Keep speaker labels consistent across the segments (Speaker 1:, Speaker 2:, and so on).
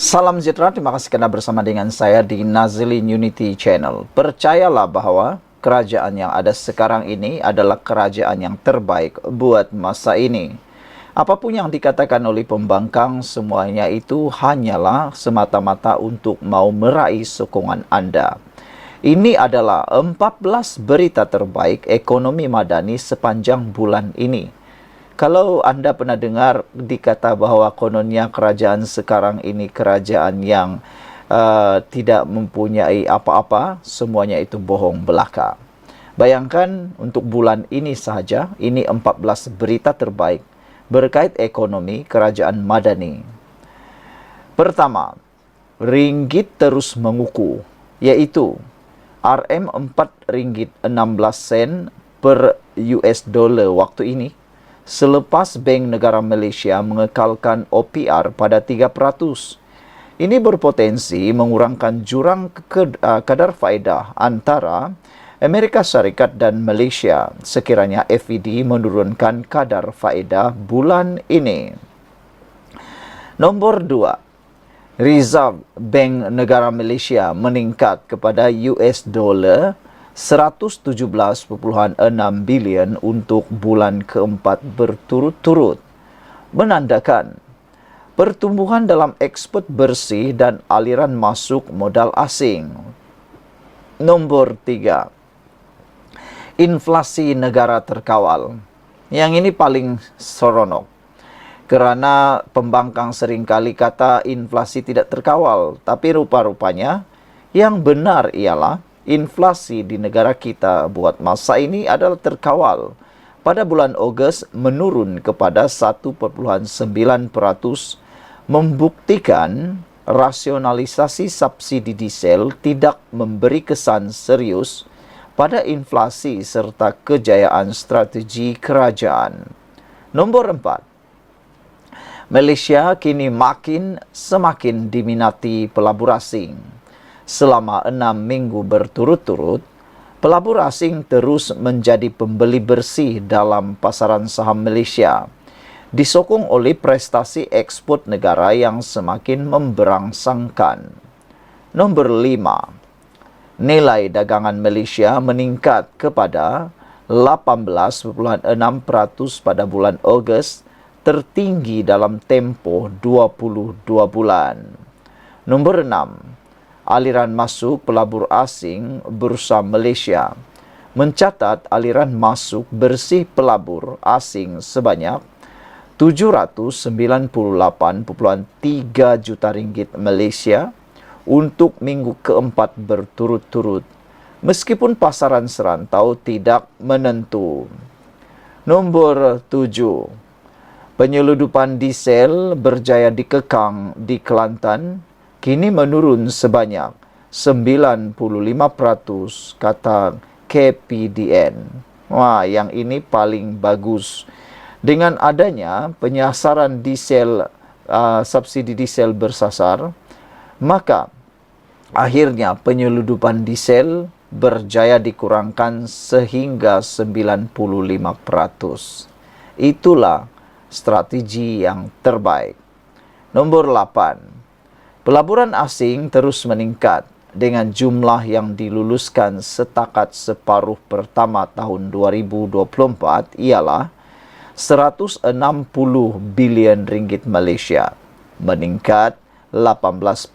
Speaker 1: Salam sejahtera, terima kasih kerana bersama dengan saya di Nazilin Unity Channel. Percayalah bahwa kerajaan yang ada sekarang ini adalah kerajaan yang terbaik buat masa ini. Apapun yang dikatakan oleh pembangkang, semuanya itu hanyalah semata-mata untuk mau meraih sokongan anda. Ini adalah 14 berita terbaik ekonomi madani sepanjang bulan ini. Kalau anda pernah dengar dikata bahawa kononnya kerajaan sekarang ini kerajaan yang tidak mempunyai apa-apa, semuanya itu bohong belaka. Bayangkan untuk bulan ini sahaja, ini 14 berita terbaik berkait ekonomi kerajaan madani. Pertama, ringgit terus menguku, iaitu RM4.16 per US dollar waktu ini, selepas Bank Negara Malaysia mengekalkan OPR pada 3%. Ini berpotensi mengurangkan jurang kadar faedah antara Amerika Syarikat dan Malaysia sekiranya FED menurunkan kadar faedah bulan ini. Nombor 2, Reserve Bank Negara Malaysia meningkat kepada US dollar 117.6 bilion untuk bulan keempat berturut-turut, menandakan pertumbuhan dalam ekspor bersih dan aliran masuk modal asing. Nombor 3, inflasi negara terkawal. Yang ini paling seronok, kerana pembangkang seringkali kata inflasi tidak terkawal, tapi rupa-rupanya yang benar ialah inflasi di negara kita buat masa ini adalah terkawal. Pada bulan Ogos menurun kepada 1.9%, membuktikan rasionalisasi subsidi diesel tidak memberi kesan serius pada inflasi serta kejayaan strategi kerajaan. Nombor 4, Malaysia kini semakin diminati pelabur asing. Selama 6 minggu berturut-turut, pelabur asing terus menjadi pembeli bersih dalam pasaran saham Malaysia, disokong oleh prestasi ekspor negara yang semakin memberangsangkan. Nombor 5, nilai dagangan Malaysia meningkat kepada 18.6% pada bulan Ogos, tertinggi dalam tempoh 22 bulan. Nombor 6, aliran masuk pelabur asing Bursa Malaysia mencatat aliran masuk bersih pelabur asing sebanyak 798.3 juta ringgit Malaysia untuk minggu keempat berturut-turut, meskipun pasaran serantau tidak menentu. Nombor 7, penyeludupan diesel berjaya dikekang di Kelantan kini menurun sebanyak 95%, kata KPDN. Wah, yang ini paling bagus. Dengan adanya penyasaran diesel, subsidi diesel bersasar, maka akhirnya penyeludupan diesel berjaya dikurangkan sehingga 95%. Itulah strategi yang terbaik. Nombor 8, pelaburan asing terus meningkat dengan jumlah yang diluluskan setakat separuh pertama tahun 2024 ialah 160 bilion ringgit Malaysia, meningkat 18%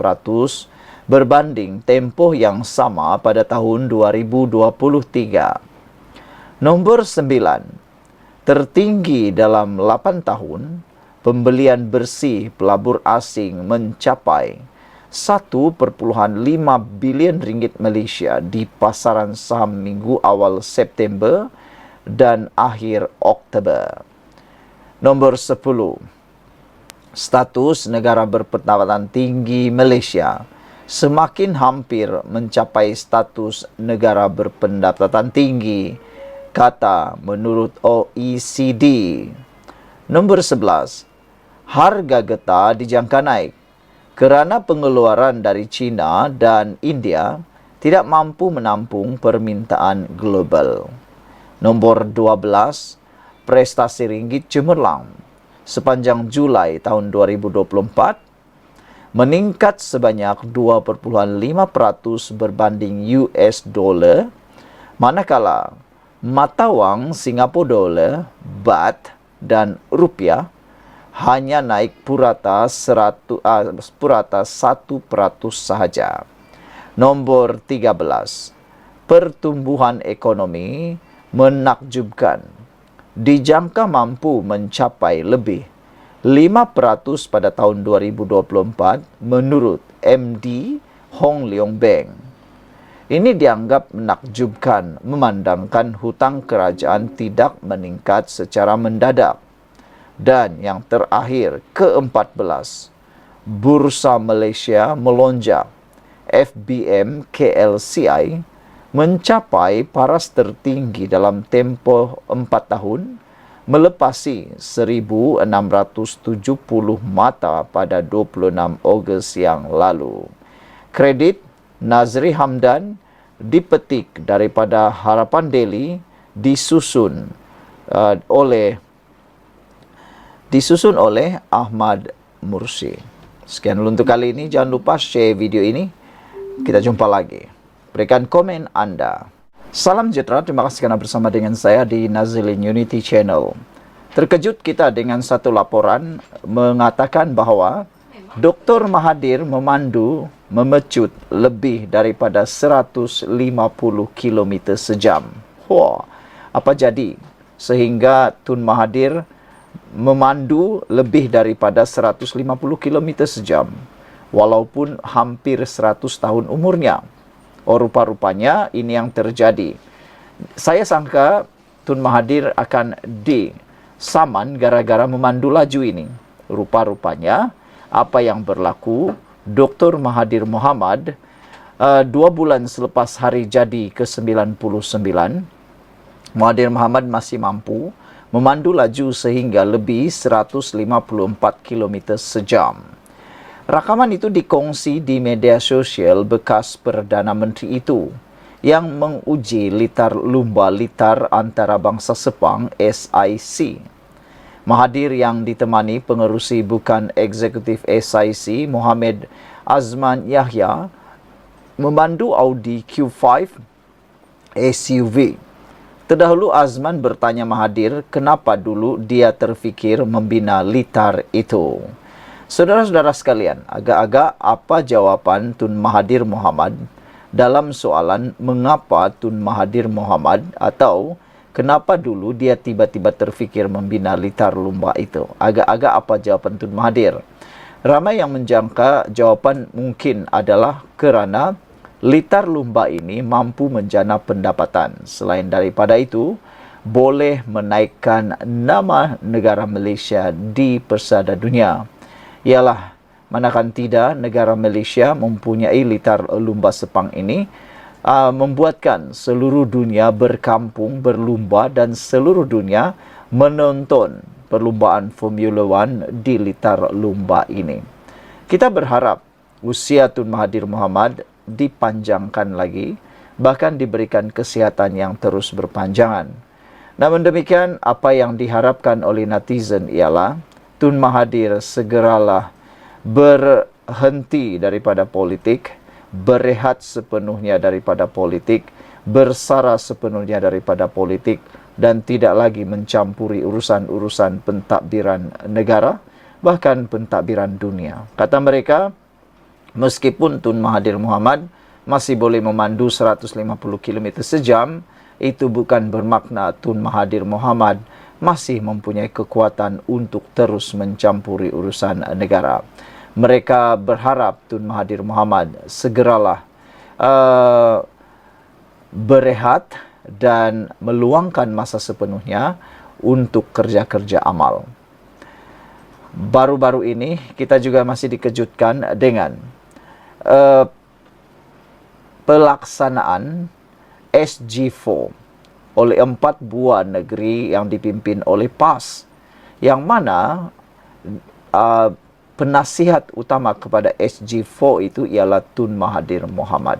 Speaker 1: berbanding tempoh yang sama pada tahun 2023. Nombor 9, tertinggi dalam 8 tahun, pembelian bersih pelabur asing mencapai 1.5 bilion ringgit Malaysia di pasaran saham minggu awal September dan akhir Oktober. Nombor 10, status negara berpendapatan tinggi Malaysia semakin hampir mencapai status negara berpendapatan tinggi, kata menurut OECD. Nombor 11, harga getah dijangka naik kerana pengeluaran dari China dan India tidak mampu menampung permintaan global. Nombor 12, prestasi ringgit cemerlang sepanjang Julai tahun 2024 meningkat sebanyak 2,5% berbanding US dollar, manakala mata wang Singapura dollar, baht dan rupiah hanya naik purata 1% sahaja. Nombor 13. Pertumbuhan ekonomi menakjubkan. Dijangka mampu mencapai lebih 5% pada tahun 2024 menurut MD Hong Leong Bank. Ini dianggap menakjubkan memandangkan hutang kerajaan tidak meningkat secara mendadak. Dan yang terakhir, ke-14, Bursa Malaysia melonjak. FBM KLCI mencapai paras tertinggi dalam tempoh 4 tahun, melepasi 1,670 mata pada 26 Ogos yang lalu. Kredit Nazri Hamdan dipetik daripada Harapan Daily, disusun oleh Ahmad Mursi. Sekian dulu untuk kali ini. Jangan lupa share video ini. Kita jumpa lagi. Berikan komen Anda. Salam sejahtera. Terima kasih kerana bersama dengan saya di Nazilin Unity Channel. Terkejut kita dengan satu laporan mengatakan bahawa Dr. Mahathir memecut lebih daripada 150 km sejam. Wah, apa jadi sehingga Tun Mahathir memandu lebih daripada 150 km sejam walaupun hampir 100 tahun umurnya. Oh, rupa-rupanya ini yang terjadi. Saya sangka Tun Mahathir akan disaman gara-gara memandu laju ini. Rupa-rupanya apa yang berlaku, Dr. Mahathir Mohamad 2 bulan selepas hari jadi ke-99, Mahathir Mohamad masih mampu memandu laju sehingga lebih 154 km sejam. Rakaman itu dikongsi di media sosial bekas Perdana Menteri itu yang menguji litar lumba litar antarabangsa Sepang SIC. Mahathir yang ditemani pengerusi bukan eksekutif SIC Mohamed Azman Yahya memandu Audi Q5 SUV. Terdahulu Azman bertanya Mahathir kenapa dulu dia terfikir membina litar itu. Saudara-saudara sekalian, agak-agak apa jawapan Tun Mahathir Mohamad dalam soalan mengapa Tun Mahathir Mohamad atau kenapa dulu dia tiba-tiba terfikir membina litar lumba itu? Agak-agak apa jawapan Tun Mahathir? Ramai yang menjangka jawapan mungkin adalah kerana litar lumba ini mampu menjana pendapatan. Selain daripada itu, boleh menaikkan nama negara Malaysia di persada dunia. Ialah, manakan tidak negara Malaysia mempunyai litar lumba Sepang ini membuatkan seluruh dunia berkampung berlumba dan seluruh dunia menonton perlumbaan Formula 1 di litar lumba ini. Kita berharap usia Tun Mahathir Mohamad dipanjangkan lagi, bahkan diberikan kesihatan yang terus berpanjangan. Namun demikian, apa yang diharapkan oleh netizen ialah Tun Mahathir segeralah berhenti daripada politik, berehat sepenuhnya daripada politik, bersara sepenuhnya daripada politik dan tidak lagi mencampuri urusan-urusan pentadbiran negara, bahkan pentadbiran dunia. Kata mereka, meskipun Tun Mahathir Mohamad masih boleh memandu 150 km sejam, itu bukan bermakna Tun Mahathir Mohamad masih mempunyai kekuatan untuk terus mencampuri urusan negara. Mereka berharap Tun Mahathir Mohamad segeralah berehat dan meluangkan masa sepenuhnya untuk kerja-kerja amal. Baru-baru ini kita juga masih dikejutkan dengan pelaksanaan SG4 oleh 4 buah negeri yang dipimpin oleh PAS, yang mana penasihat utama kepada SG4 itu ialah Tun Mahathir Mohamad.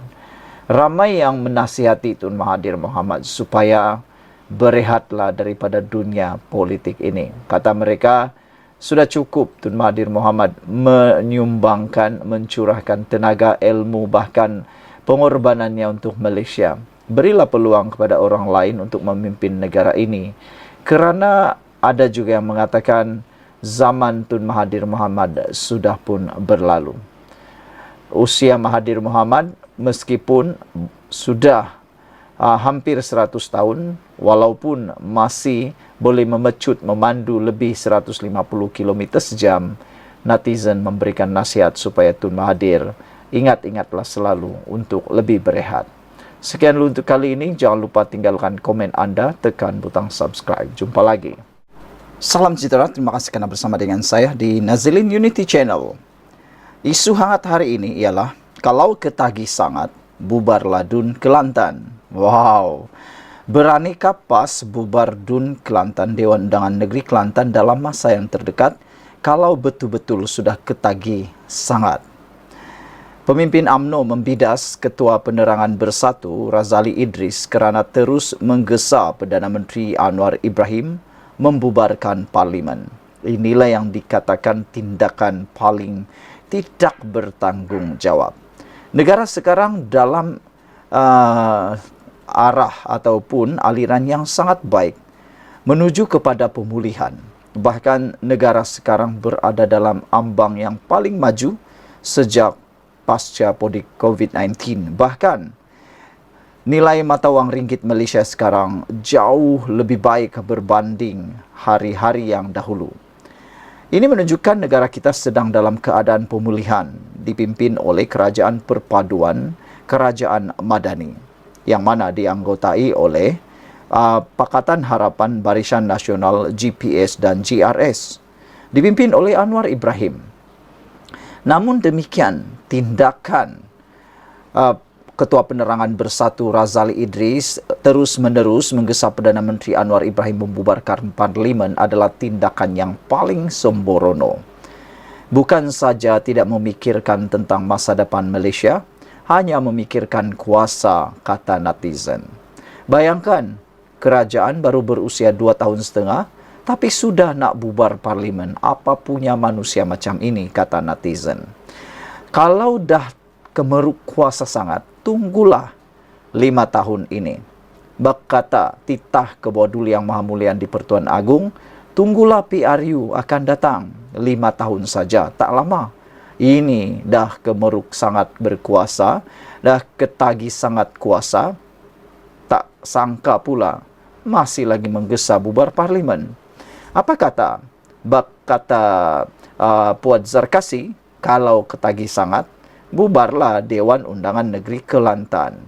Speaker 1: Ramai yang menasihati Tun Mahathir Mohamad supaya berehatlah daripada dunia politik ini. Kata mereka, sudah cukup Tun Mahathir Mohamad menyumbangkan, mencurahkan tenaga, ilmu, bahkan pengorbanannya untuk Malaysia. Berilah peluang kepada orang lain untuk memimpin negara ini. Kerana ada juga yang mengatakan zaman Tun Mahathir Mohamad sudah pun berlalu. Usia Mahathir Mohamad meskipun sudah hampir 100 tahun, walaupun masih boleh memecut, memandu lebih 150 km sejam, netizen memberikan nasihat supaya Tun Mahathir ingatlah selalu untuk lebih berehat. Sekian dulu untuk kali ini. Jangan lupa tinggalkan komen anda, tekan butang subscribe. Jumpa lagi. Salam sejahtera, terima kasih kerana bersama dengan saya di Nazilin Unity Channel. Isu hangat hari ini ialah, kalau ketagih sangat, bubarlah DUN Kelantan. Wow! Beranikah PAS bubar DUN Kelantan, Dewan Undangan Negeri Kelantan dalam masa yang terdekat, kalau betul-betul sudah ketagih sangat? Pemimpin UMNO membidas Ketua Penerangan Bersatu Razali Idris kerana terus menggesa Perdana Menteri Anwar Ibrahim membubarkan Parlimen. Inilah yang dikatakan tindakan paling tidak bertanggungjawab. Negara sekarang dalam arah ataupun aliran yang sangat baik menuju kepada pemulihan. Bahkan negara sekarang berada dalam ambang yang paling maju sejak pasca COVID-19. Bahkan nilai mata wang ringgit Malaysia sekarang jauh lebih baik berbanding hari-hari yang dahulu. Ini menunjukkan negara kita sedang dalam keadaan pemulihan dipimpin oleh Kerajaan Perpaduan Kerajaan Madani yang mana dianggotai oleh Pakatan Harapan Barisan Nasional GPS dan GRS dipimpin oleh Anwar Ibrahim. Namun demikian, tindakan Ketua Penerangan Bersatu Razali Idris terus-menerus menggesa Perdana Menteri Anwar Ibrahim membubarkan Parlimen adalah tindakan yang paling sembrono. Bukan saja tidak memikirkan tentang masa depan Malaysia, hanya memikirkan kuasa, kata netizen. Bayangkan, kerajaan baru berusia 2 tahun setengah, tapi sudah nak bubar Parlimen. Apa punya manusia macam ini, kata netizen. Kalau dah kemeruk kuasa sangat, tunggulah 5 tahun ini. Berkata titah Kebawah Yang Maha Mulia di Pertuan Agong, tunggulah PRU akan datang 5 tahun saja, tak lama. Ini dah kemeruk sangat berkuasa, dah ketagih sangat kuasa, tak sangka pula masih lagi menggesa bubar Parlimen. Apa kata? Berkata Puan Zarkasi, kalau ketagih sangat, bubarlah Dewan Undangan Negeri Kelantan.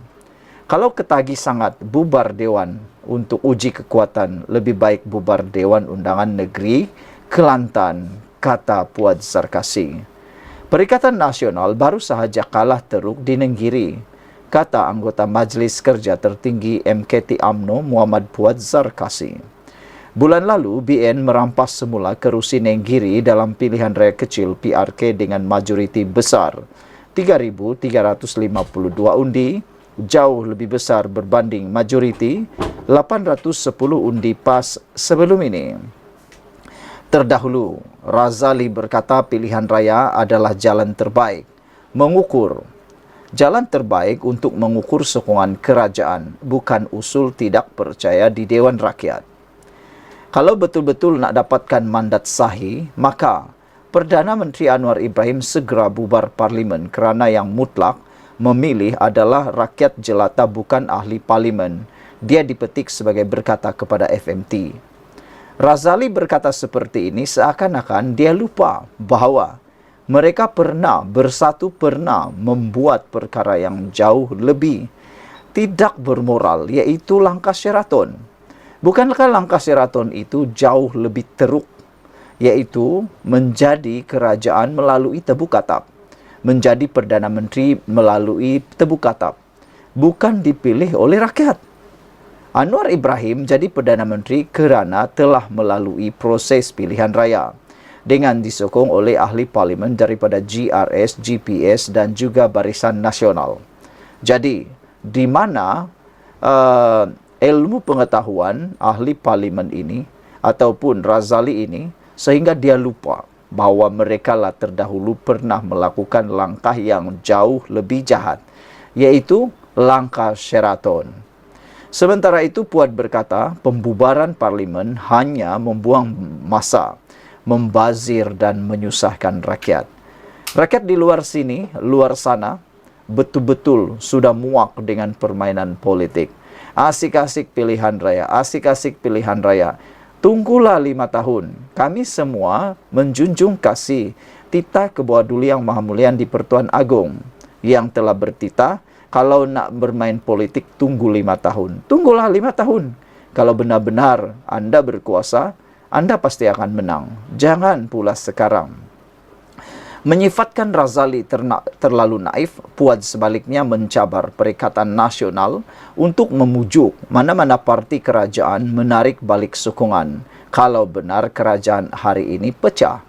Speaker 1: Kalau ketagih sangat bubar Dewan untuk uji kekuatan, lebih baik bubar Dewan Undangan Negeri Kelantan, kata Puan Zarkasi. Perikatan Nasional baru sahaja kalah teruk di Nenggiri, kata anggota Majlis Kerja Tertinggi MKT UMNO Muhammad Puan Zarkasi. Bulan lalu, BN merampas semula kerusi Nenggiri dalam pilihan raya kecil PRK dengan majoriti besar 3,352 undi, jauh lebih besar berbanding majoriti 810 undi PAS sebelum ini. Terdahulu, Razali berkata pilihan raya adalah jalan terbaik untuk mengukur sokongan kerajaan, bukan usul tidak percaya di Dewan Rakyat. Kalau betul-betul nak dapatkan mandat sahih, maka Perdana Menteri Anwar Ibrahim segera bubar Parlimen kerana yang mutlak memilih adalah rakyat jelata, bukan ahli Parlimen. Dia dipetik sebagai berkata kepada FMT. Razali berkata seperti ini seakan-akan dia lupa bahawa mereka pernah membuat perkara yang jauh lebih tidak bermoral, iaitu langkah Sheraton. Bukankah langkah Sheraton itu jauh lebih teruk, iaitu menjadi kerajaan melalui tebuk atap, menjadi Perdana Menteri melalui tebuk atap, bukan dipilih oleh rakyat. Anwar Ibrahim jadi Perdana Menteri kerana telah melalui proses pilihan raya dengan disokong oleh ahli Parlimen daripada GRS, GPS dan juga Barisan Nasional. Jadi, di mana ilmu pengetahuan ahli Parlimen ini ataupun Razali ini sehingga dia lupa bahwa merekalah terdahulu pernah melakukan langkah yang jauh lebih jahat, yaitu langkah Sheraton. Sementara itu, Puat berkata, pembubaran parlimen hanya membuang masa, membazir dan menyusahkan rakyat. Rakyat di luar sana, betul-betul sudah muak dengan permainan politik. Asik-asik pilihan raya, asik-asik pilihan raya. Tunggulah 5 tahun. Kami semua menjunjung kasih titah ke bawah Duli Yang Maha Muliaan di Pertuan Agong yang telah bertitah, kalau nak bermain politik, tunggu 5 tahun. Tunggulah 5 tahun. Kalau benar-benar Anda berkuasa, Anda pasti akan menang. Jangan pula sekarang. Menyifatkan Razali terlalu naif, Puat sebaliknya mencabar Perikatan Nasional untuk memujuk mana-mana parti kerajaan menarik balik sokongan kalau benar kerajaan hari ini pecah.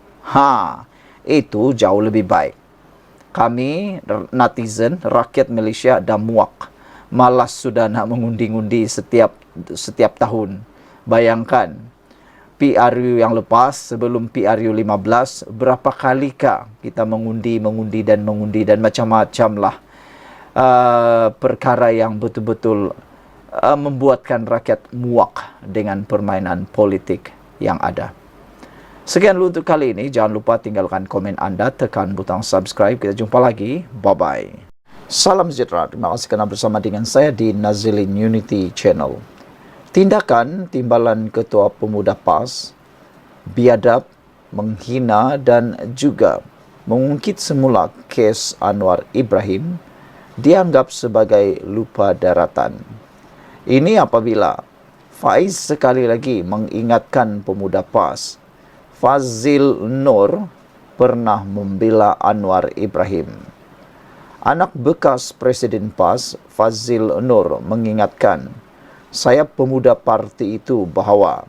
Speaker 1: Itu jauh lebih baik. Kami, netizen, rakyat Malaysia dah muak. Malas sudah nak mengundi-ngundi setiap tahun. Bayangkan, PRU yang lepas, sebelum PRU 15, berapa kalikah kita mengundi dan macam-macam lah perkara yang betul-betul membuatkan rakyat muak dengan permainan politik yang ada. Sekian dulu untuk kali ini. Jangan lupa tinggalkan komen Anda, tekan butang subscribe. Kita jumpa lagi. Bye-bye. Salam sejahtera. Terima kasih kerana bersama dengan saya di Nazilin Unity Channel. Tindakan timbalan Ketua Pemuda PAS, biadab, menghina dan juga mengungkit semula kes Anwar Ibrahim dianggap sebagai lupa daratan. Ini apabila Faiz sekali lagi mengingatkan Pemuda PAS, Fazil Nur pernah membela Anwar Ibrahim. Anak bekas Presiden PAS, Fazil Nur, mengingatkan, saya pemuda parti itu bahawa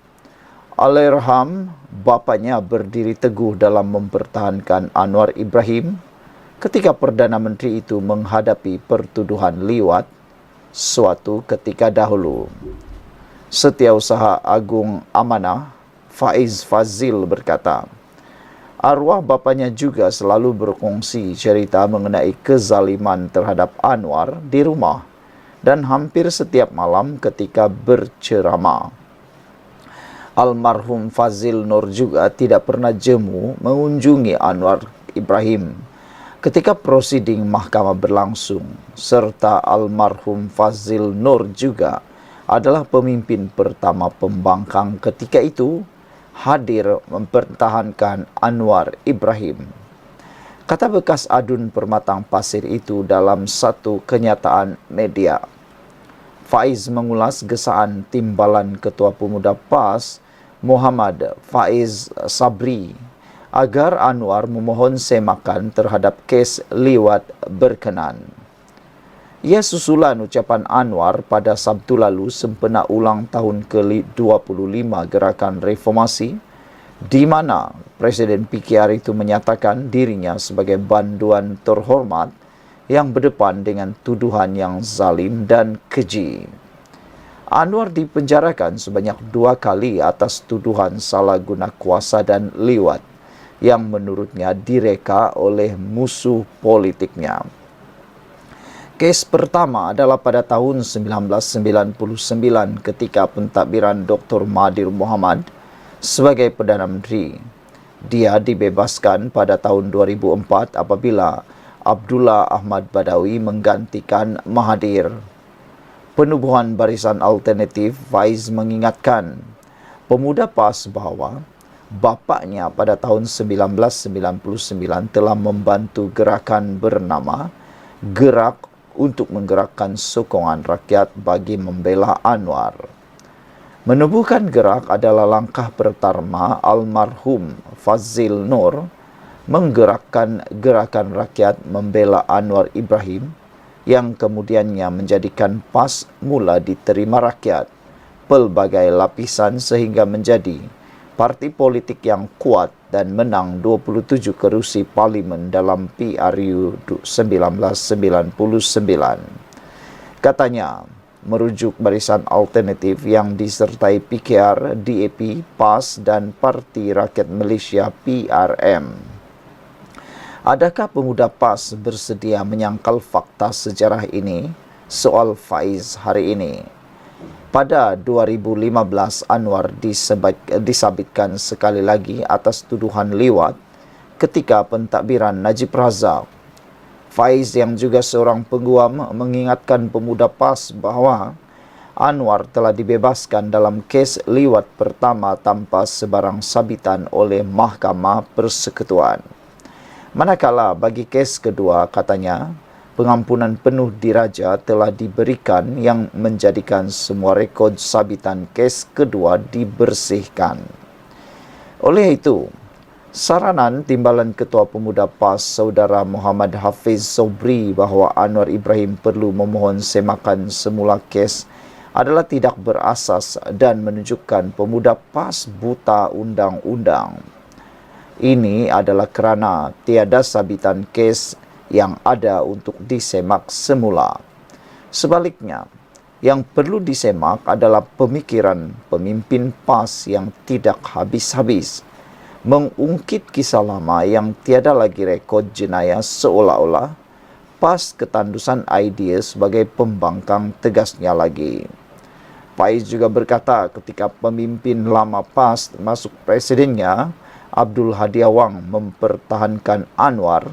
Speaker 1: Allahyarham bapanya berdiri teguh dalam mempertahankan Anwar Ibrahim ketika Perdana Menteri itu menghadapi pertuduhan liwat suatu ketika dahulu. Setiausaha Agung Amanah Faiz Fazil berkata, arwah bapanya juga selalu berkongsi cerita mengenai kezaliman terhadap Anwar di rumah dan hampir setiap malam ketika berceramah. Almarhum Fazil Nur juga tidak pernah jemu mengunjungi Anwar Ibrahim ketika prosiding mahkamah berlangsung, serta almarhum Fazil Nur juga adalah pemimpin pertama pembangkang ketika itu hadir mempertahankan Anwar Ibrahim. Kata bekas adun Permatang Pasir itu dalam satu kenyataan media. Faiz mengulas gesaan timbalan Ketua Pemuda PAS Muhammad Faiz Sabri agar Anwar memohon semakan terhadap kes liwat berkenan. Ia susulan ucapan Anwar pada Sabtu lalu sempena ulang tahun ke-25 Gerakan Reformasi, di mana Presiden PKR itu menyatakan dirinya sebagai banduan terhormat yang berdepan dengan tuduhan yang zalim dan keji. Anwar dipenjarakan sebanyak 2 kali atas tuduhan salah guna kuasa dan liwat yang menurutnya direka oleh musuh politiknya. Kes pertama adalah pada tahun 1999 ketika pentadbiran Dr. Mahathir Mohamad sebagai Perdana Menteri. Dia dibebaskan pada tahun 2004 apabila Abdullah Ahmad Badawi menggantikan Mahathir. Penubuhan Barisan Alternatif, Faiz mengingatkan Pemuda PAS bahawa bapaknya pada tahun 1999 telah membantu gerakan bernama Gerak untuk menggerakkan sokongan rakyat bagi membela Anwar. Menubuhkan gerak adalah langkah pertama almarhum Fazil Nur menggerakkan gerakan rakyat membela Anwar Ibrahim yang kemudiannya menjadikan PAS mula diterima rakyat pelbagai lapisan sehingga menjadi parti politik yang kuat dan menang 27 kerusi parlimen dalam PRU 1999. Katanya, merujuk barisan alternatif yang disertai PKR, DAP, PAS dan Parti Rakyat Malaysia PRM. Adakah pemuda PAS bersedia menyangkal fakta sejarah ini? Soal Faiz hari ini. Pada 2015, Anwar disabitkan sekali lagi atas tuduhan liwat ketika pentadbiran Najib Razak. Faiz yang juga seorang pengguam mengingatkan pemuda PAS bahawa Anwar telah dibebaskan dalam kes liwat pertama tanpa sebarang sabitan oleh Mahkamah Persekutuan. Manakala bagi kes kedua, katanya, pengampunan penuh diraja telah diberikan yang menjadikan semua rekod sabitan kes kedua dibersihkan. Oleh itu, saranan Timbalan Ketua Pemuda PAS Saudara Muhammad Hafiz Sobri bahawa Anwar Ibrahim perlu memohon semakan semula kes adalah tidak berasas dan menunjukkan pemuda PAS buta undang-undang. Ini adalah kerana tiada sabitan kes yang ada untuk disemak semula. Sebaliknya, yang perlu disemak adalah pemikiran pemimpin PAS yang tidak habis-habis, mengungkit kisah lama yang tiada lagi rekod jenayah seolah-olah PAS ketandusan idea sebagai pembangkang tegasnya lagi. Faiz juga berkata ketika pemimpin lama PAS masuk presidennya, Abdul Hadi Awang mempertahankan Anwar,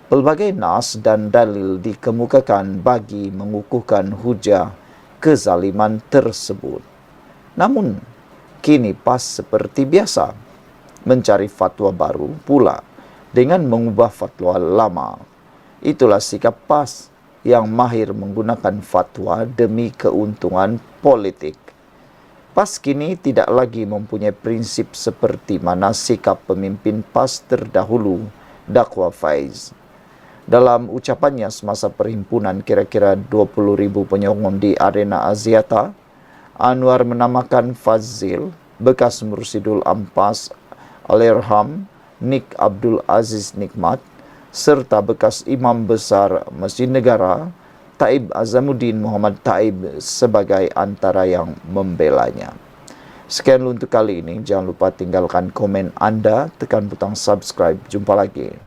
Speaker 1: pelbagai nas dan dalil dikemukakan bagi mengukuhkan hujah kezaliman tersebut. Namun, kini PAS seperti biasa mencari fatwa baru pula dengan mengubah fatwa lama. Itulah sikap PAS yang mahir menggunakan fatwa demi keuntungan politik. PAS kini tidak lagi mempunyai prinsip seperti mana sikap pemimpin PAS terdahulu, dakwa Faiz. Dalam ucapannya semasa perhimpunan kira-kira 20,000 penyokong di Arena Aziata, Anwar menamakan Fazil, bekas Mursidul Ampas Al-Irham Nik Abdul Aziz Nikmat, serta bekas Imam Besar Masjid Negara Taib Azamuddin Muhammad Taib sebagai antara yang membelanya. Sekian untuk kali ini. Jangan lupa tinggalkan komen anda, tekan butang subscribe. Jumpa lagi.